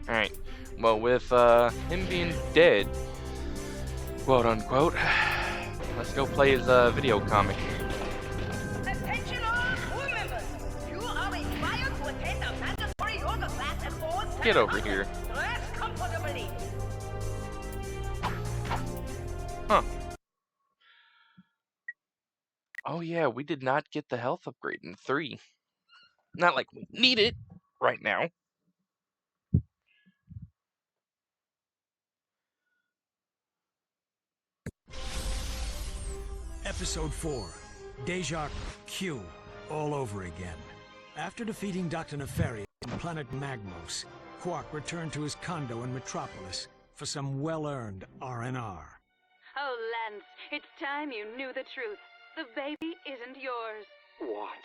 Alright. Well, with him being dead, quote unquote, let's go play his video comic. Attention all crew members! You are required to attend a mandatory yoga class at all times. Get over here. Dress comfortably. Huh. Oh yeah, we did not get the health upgrade in 3. Not like we need it right now. Episode 4. Deja Q. All over again. After defeating Dr. Nefarious on planet Magmos, Quark returned to his condo in Metropolis for some well-earned R&R. Oh, Lance, it's time you knew the truth. The baby isn't yours. What?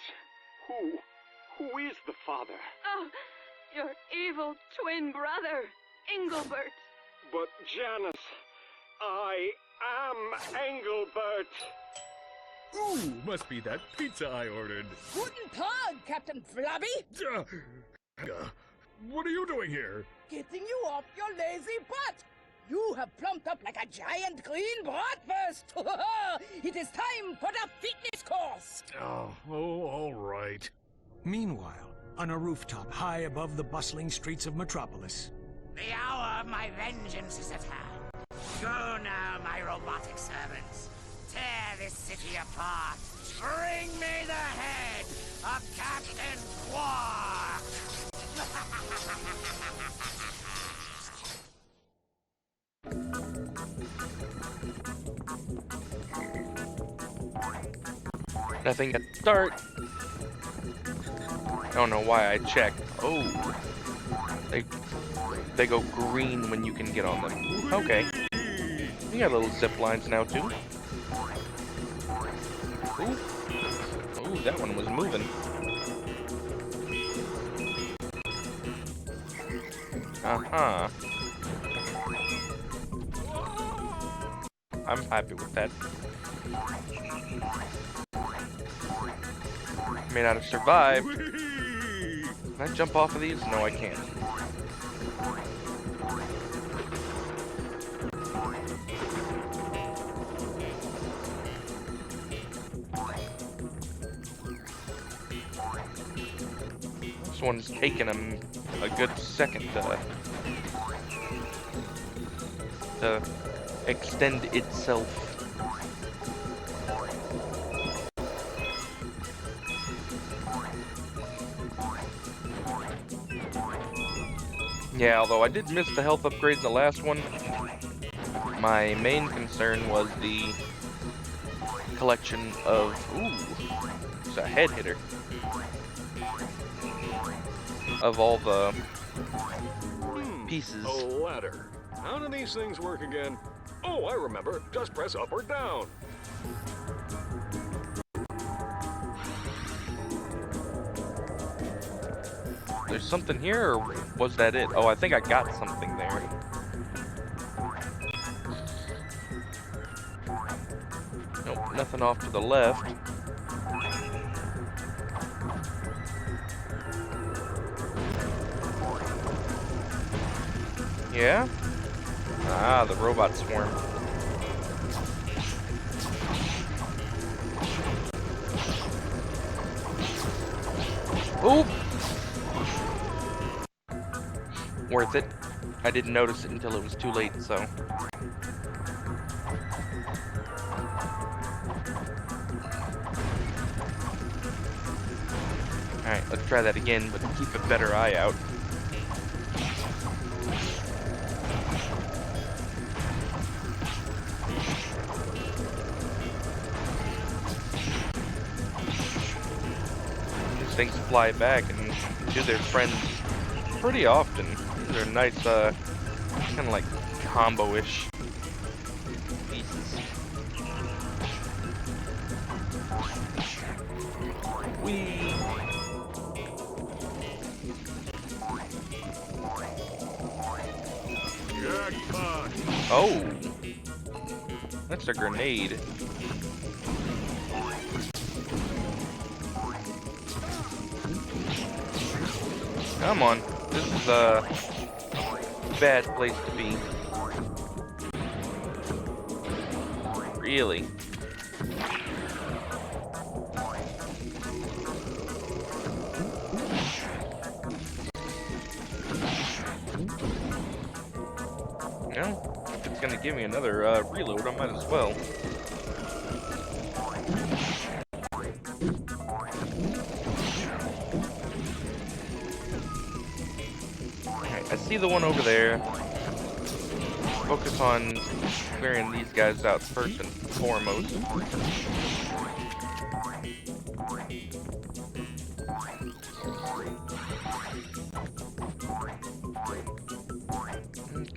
Who is the father? Oh, your evil twin brother, Engelbert. But Janice, I am Engelbert. Ooh, must be that pizza I ordered. Guten Tag, Captain Flabby. What are you doing here? Getting you off your lazy butt. You have plumped up like a giant green bratwurst. It is time for the fitness course. Oh, all right. Meanwhile, on a rooftop high above the bustling streets of Metropolis, The hour of my vengeance is at hand. Go now, my robotic servants. Tear this city apart. Bring me the head of Captain Quark! Nothing at start. I don't know why I checked. Oh. They go green when you can get on them. Okay. You got little zip lines now too. Ooh. Ooh, that one was moving. Uh-huh. I'm happy with that. May not have survived. Can I jump off of these? No, I can't. This one's taking him a good second to extend itself. Yeah, although I did miss the health upgrades in the last one, my main concern was the collection of... Ooh, it's a head hitter. Of all the pieces. A ladder. How do these things work again? Oh, I remember. Just press up or down. There's something here, or was that it? Oh, I think I got something there. Nope, nothing off to the left. Yeah? Ah, the robot swarm. Oop! Worth it. I didn't notice it until it was too late, so. Alright, let's try that again, but keep a better eye out. These things fly back and do their friends pretty often. They're nice, kind of like combo-ish pieces. Whee! Jackpot! Oh! That's a grenade. Come on. This is, bad place to be. Really. Well, if it's gonna give me another reload, I might as well. Alright, I see the one over there. Focus on clearing these guys out first and foremost.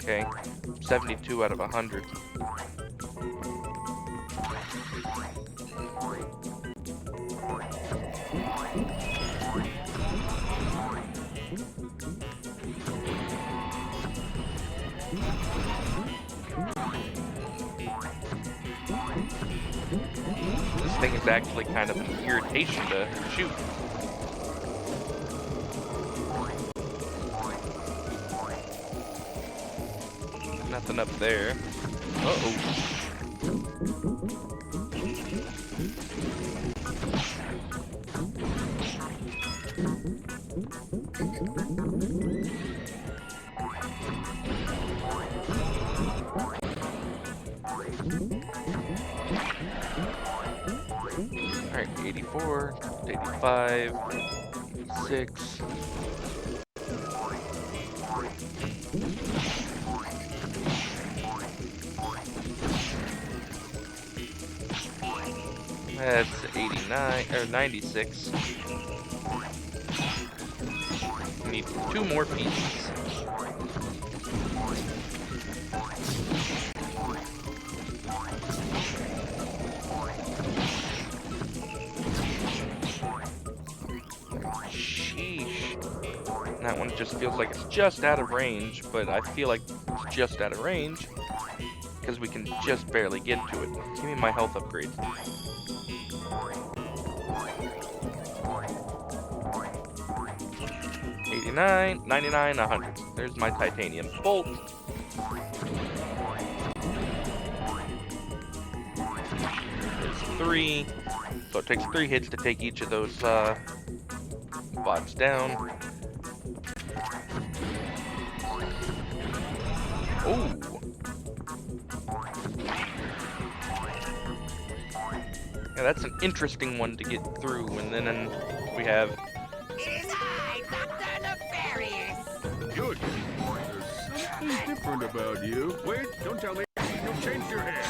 Okay, 72 out of 100. This thing is actually kind of an irritation to shoot. Nothing up there. Uh-oh. Alright, 84, 85, 86. That's 89 or 96. Need 2 more pieces. Sheesh. That one just feels like it's just out of range, but I feel like it's just out of range because we can just barely get to it. Give me my health upgrade. 89, 99, 100. There's my titanium bolt. There's 3. So it takes 3 hits to take each of those bots down. Oh. Yeah, that's an interesting one to get through, and then we have... It is I, Dr. Nefarious! Good. There's something different about you. Wait, don't tell me. You've changed your hair.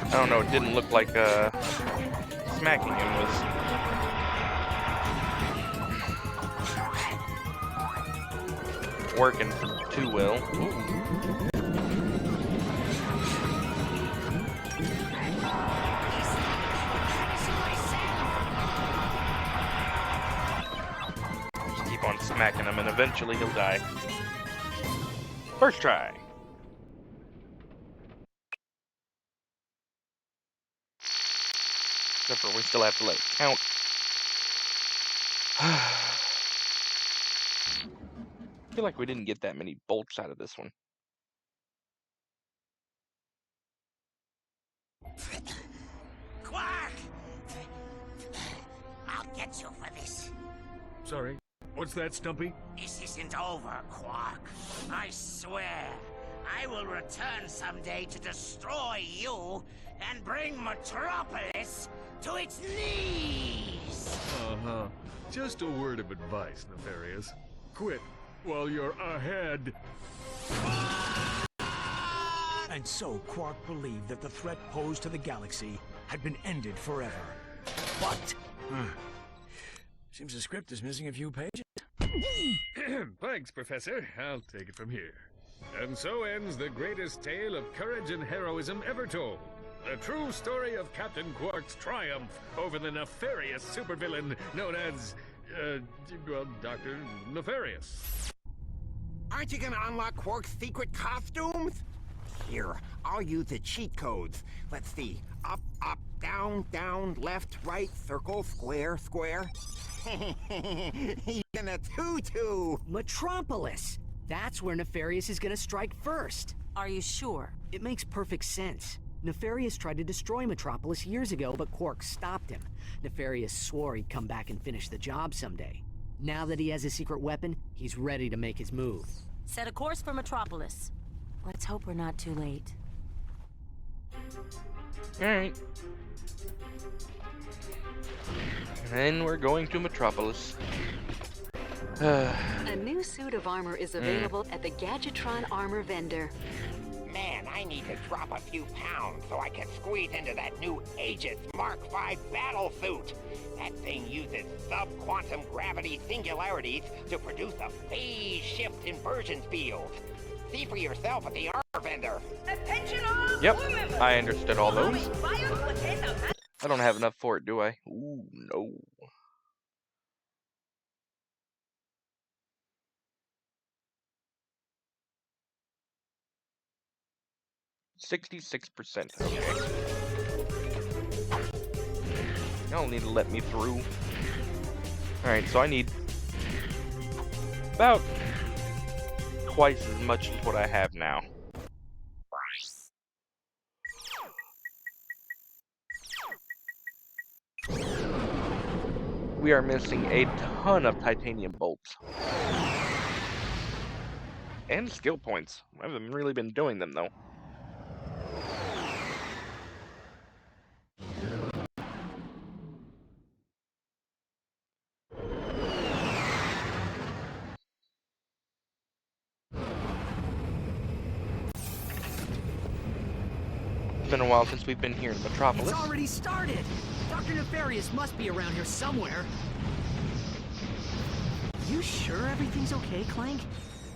I don't know, it didn't look like smacking him was... working too well. Ooh. Just keep on smacking him and eventually he'll die. First try. Except for we still have to let it count. I feel like we didn't get that many bolts out of this one. Quark! I'll get you for this. Sorry. What's that, Stumpy? This isn't over, Quark. I swear, I will return someday to destroy you and bring Metropolis to its knees! Uh-huh. Just a word of advice, Nefarious. Quit while you're ahead. And so Quark believed that the threat posed to the galaxy had been ended forever. But... seems the script is missing a few pages. Thanks, Professor. I'll take it from here. And so ends the greatest tale of courage and heroism ever told. The true story of Captain Quark's triumph over the nefarious supervillain known as, well, Dr. Nefarious. Aren't you gonna unlock Quark's secret costumes? Here, I'll use the cheat codes. Let's see. Up, up, down, down, left, right, circle, square, square. He's in a tutu! Metropolis! That's where Nefarious is gonna strike first. Are you sure? It makes perfect sense. Nefarious tried to destroy Metropolis years ago, but Quark stopped him. Nefarious swore he'd come back and finish the job someday. Now that he has a secret weapon, he's ready to make his move. Set a course for Metropolis. Let's hope we're not too late. Alright. And then we're going to Metropolis. A new suit of armor is available at the Gadgetron armor vendor. Man, I need to drop a few pounds so I can squeeze into that new Aegis Mark V battle suit. That thing uses sub-quantum gravity singularities to produce a phase shift inversion field. See for yourself at the armor vendor. Attention all Yep, crew members. I understood all You are those. required to attend a I don't have enough for it, do I? Ooh, no. %66%. Okay. Y'all need to let me through. Alright, so I need about twice as much as what I have now. We are missing a ton of titanium bolts. And skill points. I haven't really been doing them, though. It's been a while since we've been here in Metropolis. It's already started! Dr. Nefarious must be around here somewhere. You sure everything's okay, Clank?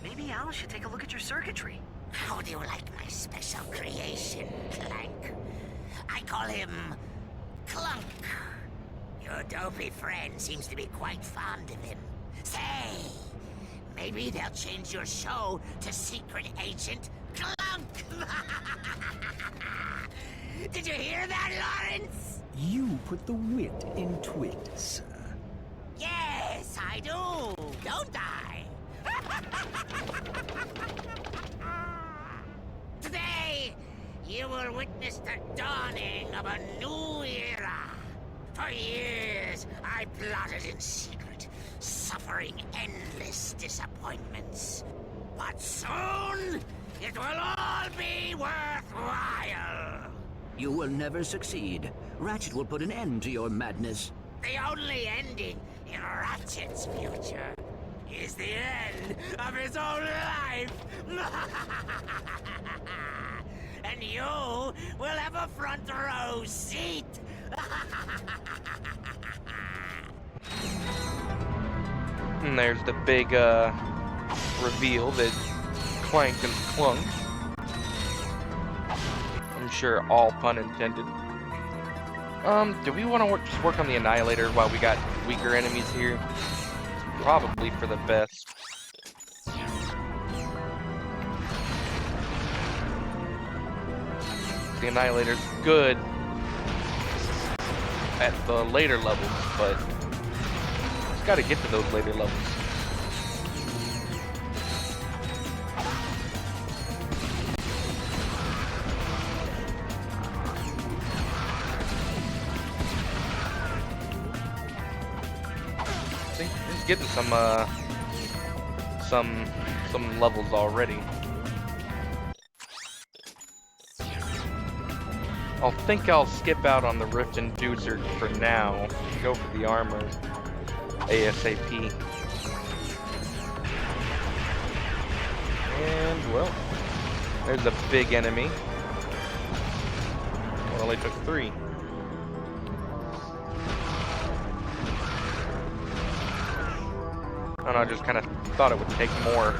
Maybe Al should take a look at your circuitry. How do you like my special creation, Clank? I call him Klunk. Your dopey friend seems to be quite fond of him. Say, maybe they'll change your show to Secret Agent Klunk. Did you hear that, Lawrence? You put the wit in twit, sir. Yes, I do, don't I? Today, you will witness the dawning of a new era. For years, I plotted in secret, suffering endless disappointments. But soon, it will all be worthwhile. You will never succeed. Ratchet will put an end to your madness. The only ending in Ratchet's future is the end of his own life. And you will have a front row seat. And there's the big reveal that Clank and Klunk. I'm sure all pun intended. Do we want to just work on the Annihilator while we got weaker enemies here? It's probably for the best. The Annihilator's good at the later levels, but it's got to get to those later levels. See, just getting some levels already. I think I'll skip out on the Rift Inducer for now. Go for the armor ASAP. And, well, there's a big enemy. It only took 3. I don't know, I just kind of thought it would take more.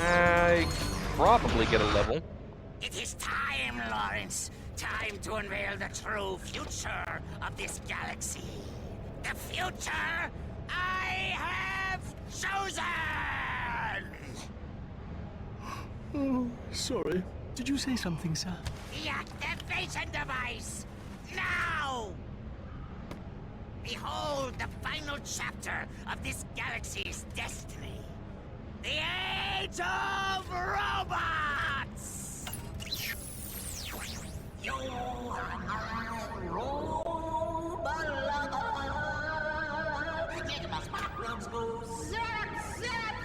I probably get a level. It is time, Lawrence, time to unveil the true future of this galaxy. The future I have chosen! Oh, sorry. Did you say something, sir? The activation device! Now! Behold the final chapter of this galaxy's destiny. The Age of Robots! You are robot. Get my spot rooms go zap, zap.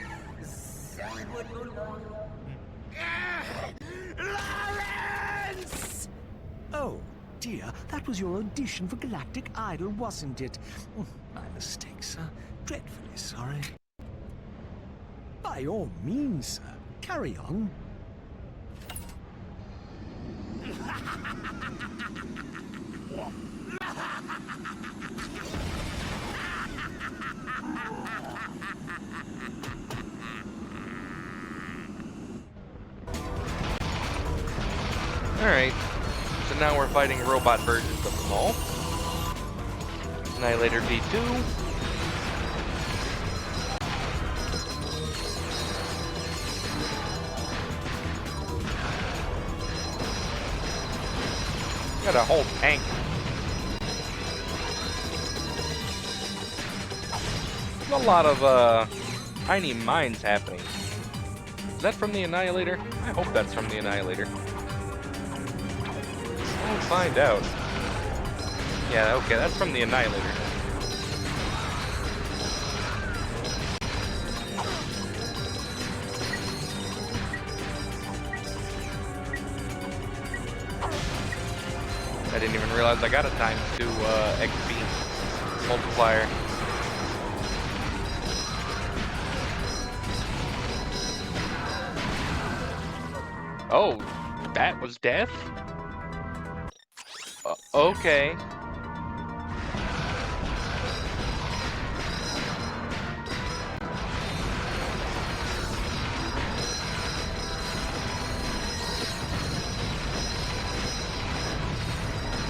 Say what you love. Lawrence! Oh, dear. That was your audition for Galactic Idol, wasn't it? My mistake, sir. Dreadfully sorry. By all means, sir. Carry on. Alright, so now we're fighting robot versions of them all. Annihilator V2. Got a whole tank. A lot of tiny mines happening. Is that from the Annihilator? I hope that's from the Annihilator. We'll find out. Yeah, okay, that's from the Annihilator. I didn't even realize I got a times 2 XP multiplier. Oh, that was death? Okay.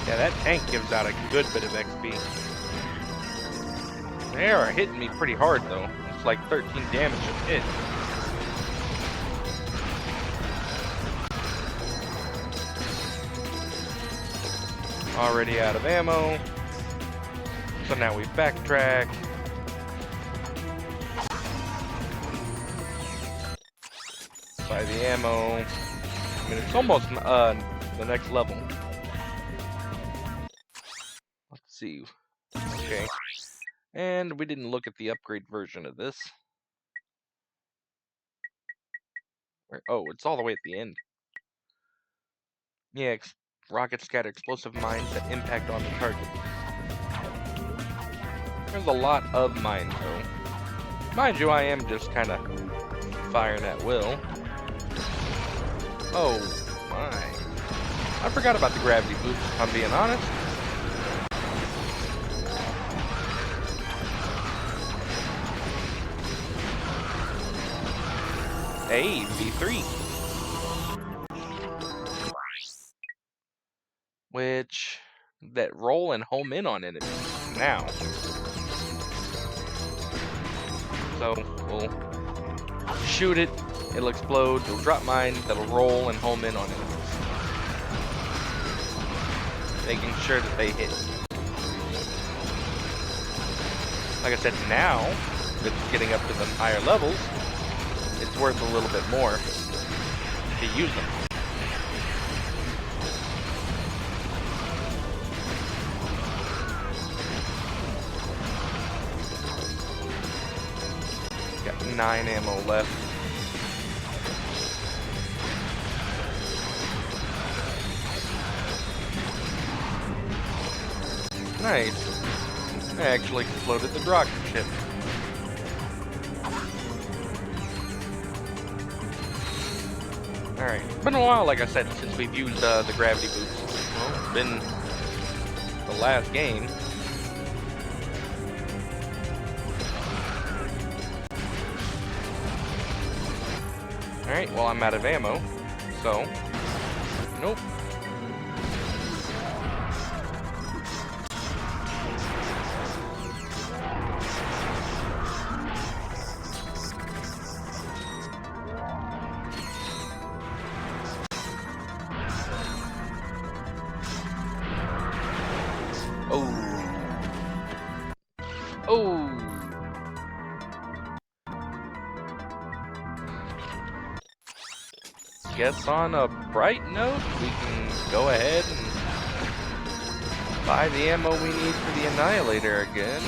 Yeah, that tank gives out a good bit of XP. They are hitting me pretty hard though. It's like 13 damage a hit. Already out of ammo. So now we backtrack. Buy the ammo. I mean, it's almost the next level. Let's see. Okay. And we didn't look at the upgrade version of this. Oh, it's all the way at the end. Yeah, rockets scatter explosive mines that impact on the target. There's a lot of mines, though. Mind you, I am just kind of firing at will. Oh, my. I forgot about the gravity boost, if I'm being honest. Hey, V3. Which, that roll and home in on enemies now. So, we'll shoot it, it'll explode, it'll drop mines, that'll roll and home in on enemies. Making sure that they hit. Like I said, now, that it's getting up to the higher levels, it's worth a little bit more to use them. Got 9 ammo left. Nice. I actually exploded the rocket ship. Alright, it's been a while, like I said, since we've used the gravity boost. Well, it's been the last game. Alright, well I'm out of ammo, so, nope. guess on a bright note, we can go ahead and buy the ammo we need for the Annihilator again.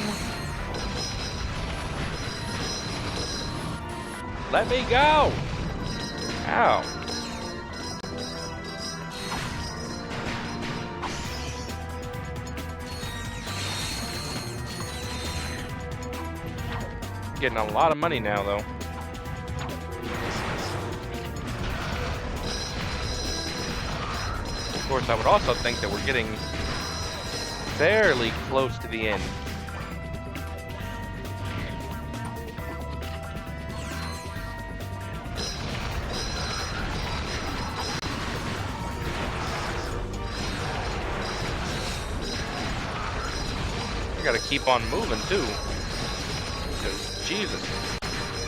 Let me go! Ow. Getting a lot of money now, though. Of course, I would also think that we're getting fairly close to the end. I gotta keep on moving, too. Because, Jesus,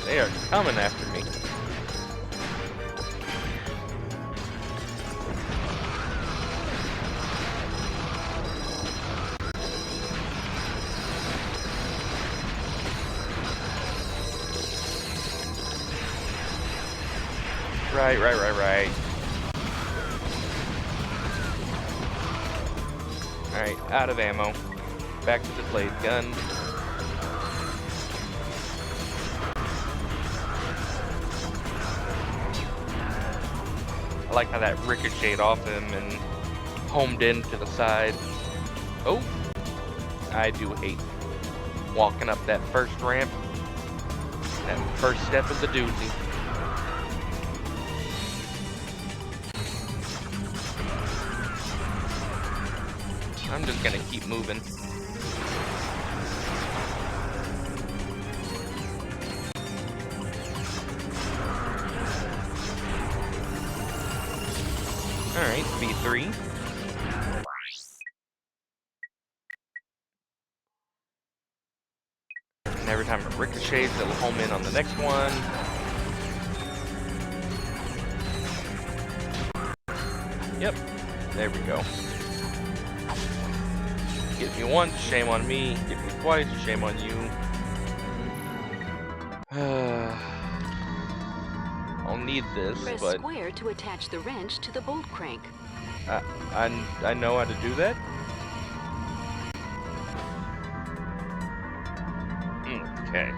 they are coming after me. Right. Alright, out of ammo. Back to the blade gun. I like how that ricocheted off him and homed in to the side. Oh, I do hate walking up that first ramp. That first step is a doozy. I'm just gonna keep moving. Alright, B3. And every time it ricochets, it'll home in on the next one. Yep, there we go. Get me once, shame on me. Get me twice, shame on you. I'll need this, Press but square to attach the wrench to the bolt crank. I know how to do that. Okay.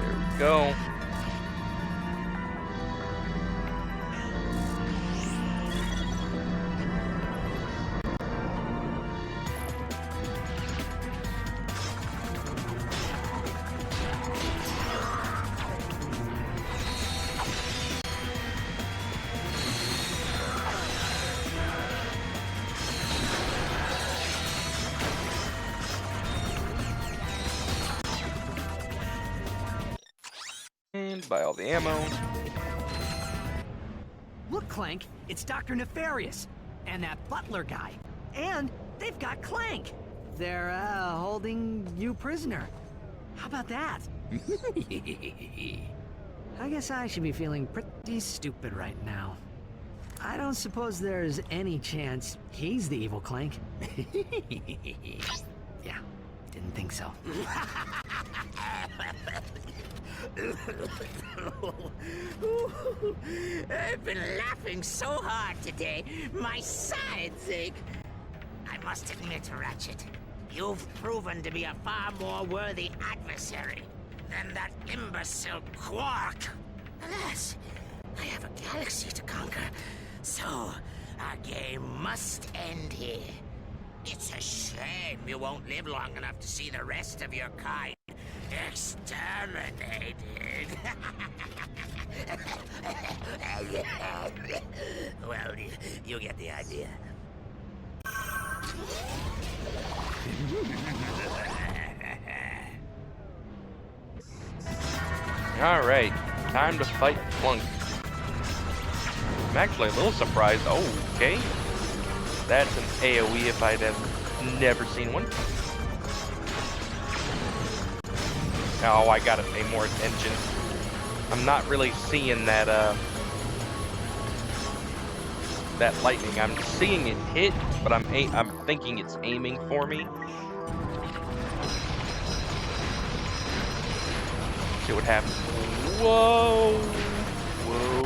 There we go. And buy all the ammo. Look, Clank, it's Dr. Nefarious and that butler guy. And they've got Clank. They're holding you prisoner. How about that? I guess I should be feeling pretty stupid right now. I don't suppose there's any chance he's the evil Clank. Yeah, didn't think so. I've been laughing so hard today, my sides ache. I must admit, Ratchet, you've proven to be a far more worthy adversary than that imbecile Quark. Alas, I have a galaxy to conquer, so our game must end here. It's a shame you won't live long enough to see the rest of your kind exterminated. Well, you get the idea. Alright, time to fight Klunk. I'm actually a little surprised. Oh, okay. That's an AoE if I'd have never seen one. Oh, I gotta pay more attention. I'm not really seeing that, that lightning. I'm seeing it hit, but I'm thinking it's aiming for me. see what happens. Whoa! Whoa!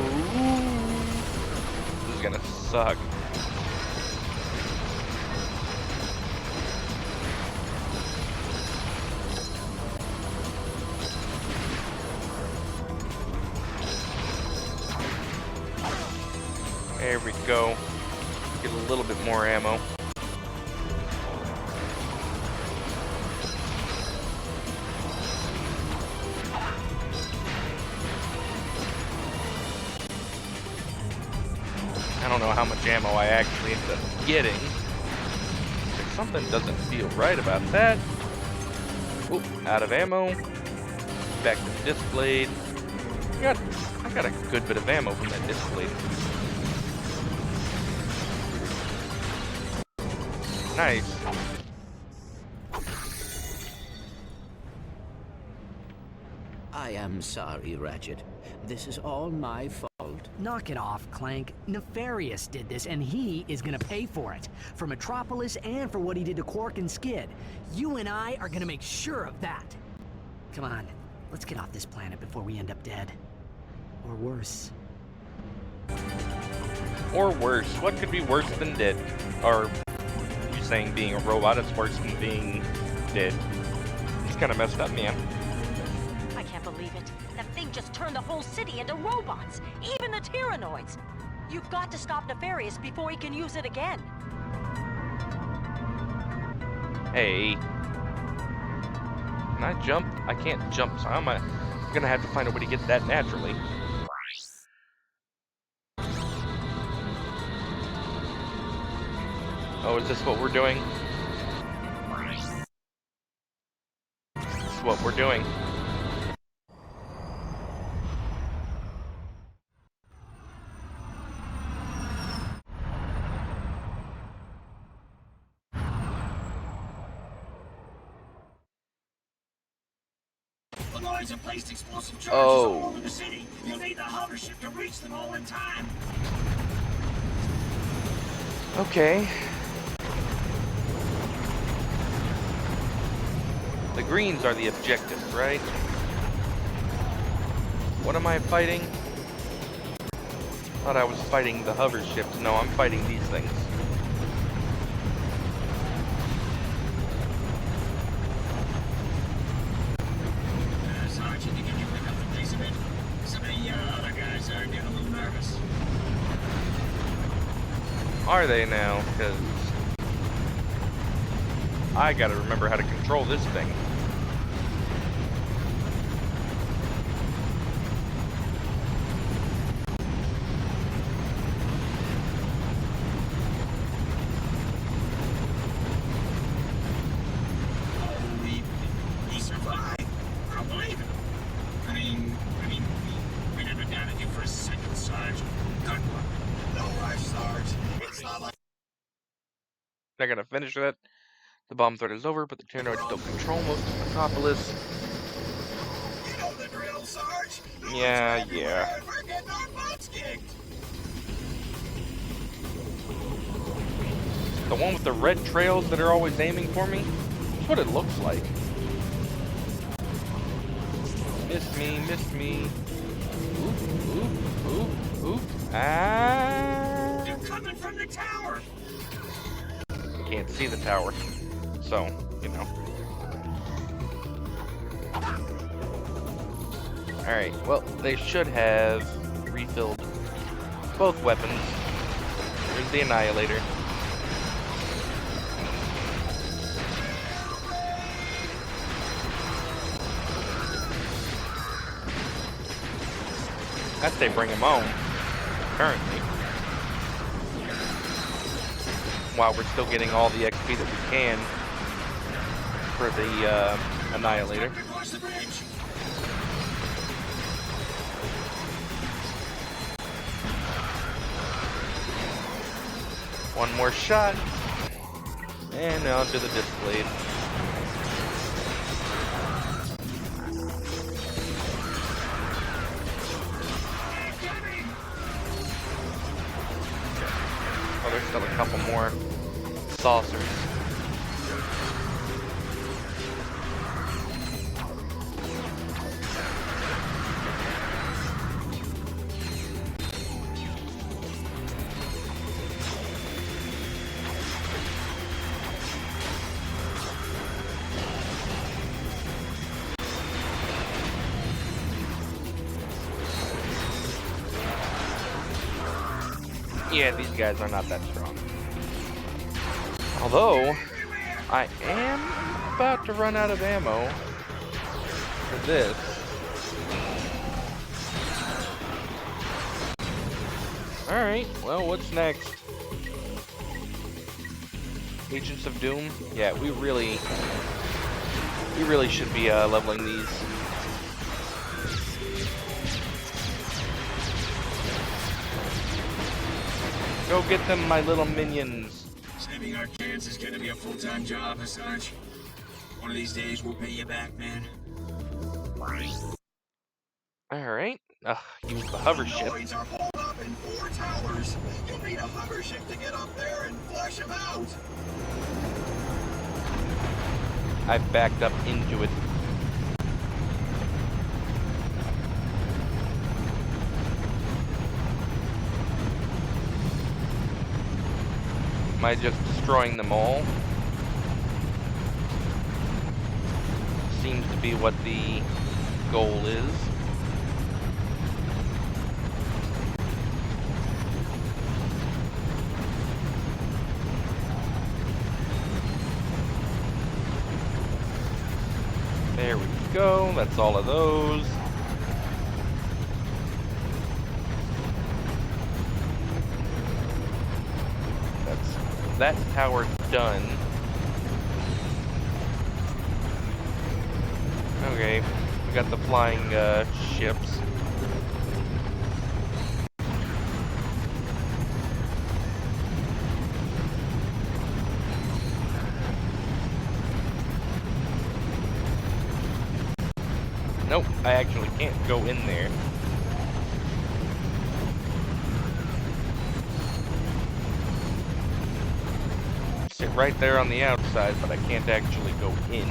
This is gonna suck. There we go. Get a little bit more ammo. I don't know how much ammo I actually ended up getting. But something doesn't feel right about that. Oop, out of ammo. Back to the disc blade. I got a good bit of ammo from that disc blade. Nice. I am sorry, Ratchet. This is all my fault. Knock it off, Clank. Nefarious did this, and he is gonna pay for it. For Metropolis and for what he did to Quark and Skid. You and I are gonna make sure of that. Come on, let's get off this planet before we end up dead. Or worse. Or worse. What could be worse than dead? Or you saying being a robot is worse than being dead? It's kind of messed up, man. I can't believe it. That thing just turned the whole city into robots, even the Tyrannoids. You've got to stop Nefarious before he can use it again. Hey. Can I jump? I can't jump, so I'm gonna have to find a way to get that naturally. Oh, is this what we're doing? This is what we're doing. The Lloyds have placed explosive charges all over the city. You'll need the hover ship to reach them all in time. Okay. The greens are the objective, right? What am I fighting? Thought I was fighting the hover ships. No, I'm fighting these things. Sergeant, you can pick up the pace a bit. Some of the other guys are getting a little nervous. Are they now? Because I gotta remember how to control this thing. He survived. I don't believe it. I mean, we never doubted you for a second, Sarge. Good one. No rush, Sarge. It's not like... Not gonna finish that. The bomb threat is over, but the Tyrannoids still control most of Metropolis. You know the drill, Sarge. Yeah. We're getting our butts kicked. The one with the red trails that are always aiming for me? That's what it looks like. Miss me. Oop. Ah! They're coming from the tower. Can't see the tower. So, you know. Alright, well, they should have refilled both weapons. There's the Annihilator. I'd say bring him on, currently. While we're still getting all the XP that we can for the Annihilator. One more shot. And now to the disc blade. Oh, there's still a couple more saucers. Yeah, these guys are not that strong. Although, I am about to run out of ammo for this. Alright, well, what's next? Agents of Doom? Yeah, we really should be leveling these. Go get them, my little minions. Saving our kids is gonna be a full-time job, Assange. One of these days we'll pay you back, man. Alright. Use the hover ship. Droids are holed up in 4 towers. You'll need a hover ship to get up there and flush them out. I backed up into it. Am I just destroying them all? Seems to be what the goal is. There we go, that's all of those. That tower done. Okay, we got the flying ships. Nope, I actually can't go in there. Sit right there on the outside, but I can't actually go in.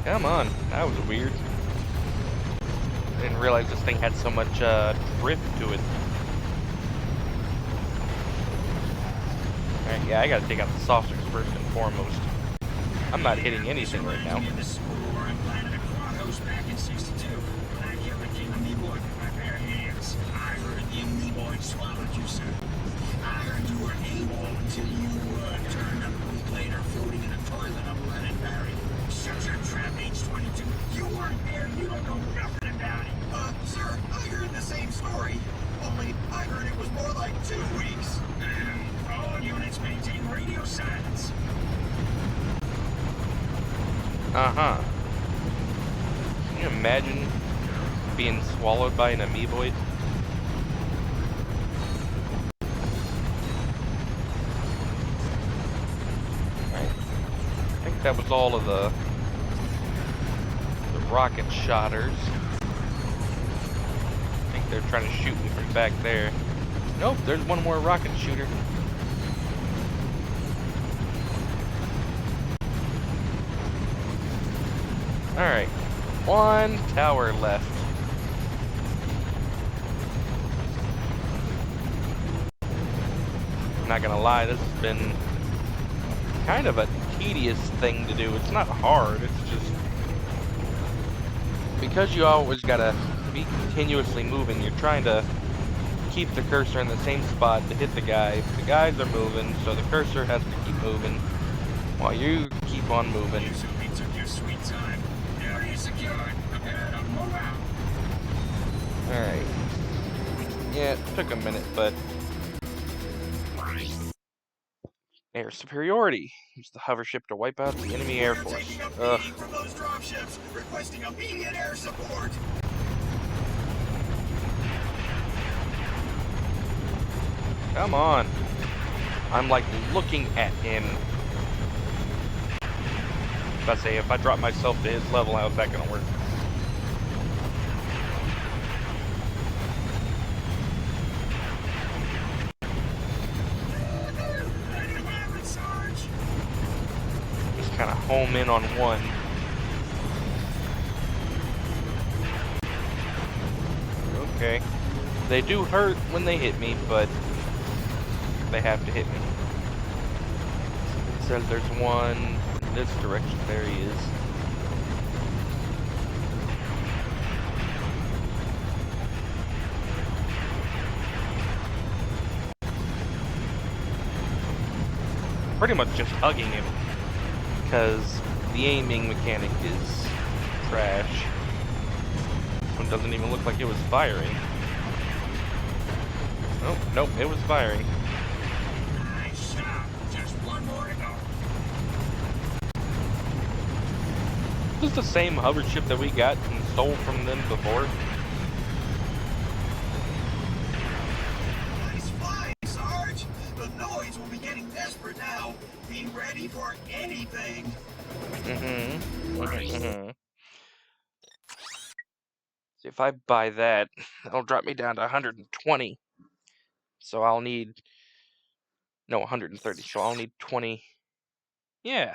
Come on, that was weird. Didn't realize this thing had so much drift to it. Alright, yeah, I gotta take out the saucers first and foremost. I'm not hitting anything right now. Swallowed you, sir. I heard you were AWOL until you turned up a week later floating in a toilet on Planet Barry. Shut your trap, H-22. You weren't there, you don't know nothing about it. Sir, I heard the same story. Only I heard it was more like 2 weeks. All units maintain radio silence. Uh-huh. Can you imagine being swallowed by an amoeboid? That was all of the rocket shotters. I think they're trying to shoot me from back there. Nope, there's one more rocket shooter. Alright, 1 tower left. I'm not gonna lie, this has been kind of a tedious thing to do. It's not hard, it's just because you always gotta be continuously moving, you're trying to keep the cursor in the same spot to hit the guy. The guys are moving, so the cursor has to keep moving while you keep on moving. You certainly took your sweet time. Area secured. Prepare to move out. Alright. Yeah, it took a minute, but air superiority. Use the hover ship to wipe out the enemy air force. Ugh. From those dropships, requesting immediate air support. Come on. I'm like looking at him. I say, if I drop myself to his level, how's that gonna work? Kind of home in on one. Okay. They do hurt when they hit me, but they have to hit me. It says there's one in this direction. There he is. pretty much just hugging him, because the aiming mechanic is trash. This one doesn't even look like it was firing. Oh, nope, it was firing. Nice shot. Just one more to go. Is this the same hover ship that we got and stole from them before? Nice flying, Sarge. The Noids will be getting desperate now. Be ready for anything. See, if I buy that, that'll drop me down to 120. So I'll need... No, 130. So I'll need 20. Yeah.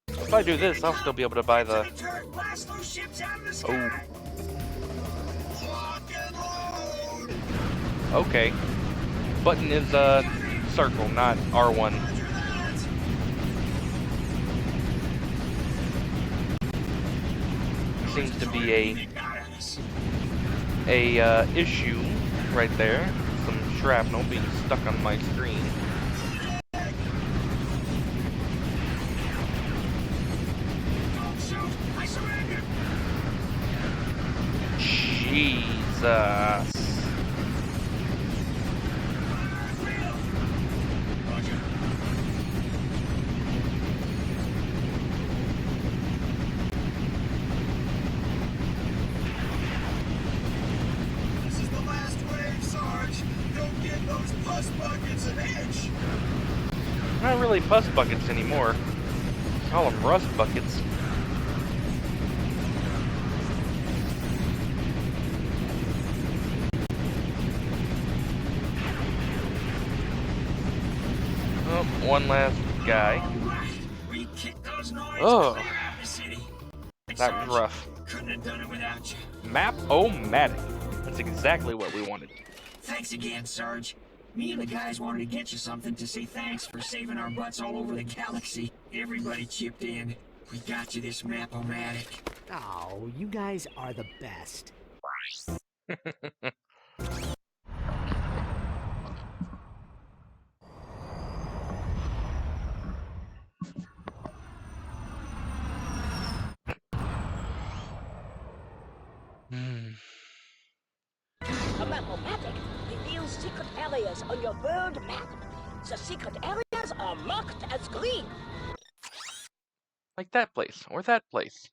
If I do this, I'll still be able to buy the... Oh. Okay. Button is circle, not R1. Seems to be a issue right there. Some shrapnel being stuck on my screen. Jesus. This is the last wave, Sarge. Don't get those pus buckets an inch. Not really pus buckets anymore. Call them rust buckets. Oh, one last guy. We kicked those Noids Oh, clear out of the city. that was rough. Couldn't have done it without you. Map-o-matic. That's exactly what we wanted. Thanks again, Sarge. Me and the guys wanted to get you something to say thanks for saving our butts all over the galaxy. Everybody chipped in. We got you this map-o-matic. Oh, you guys are the best. A map-o-matic reveals secret areas on your world map. The secret areas are marked as green. Like that place, or that place.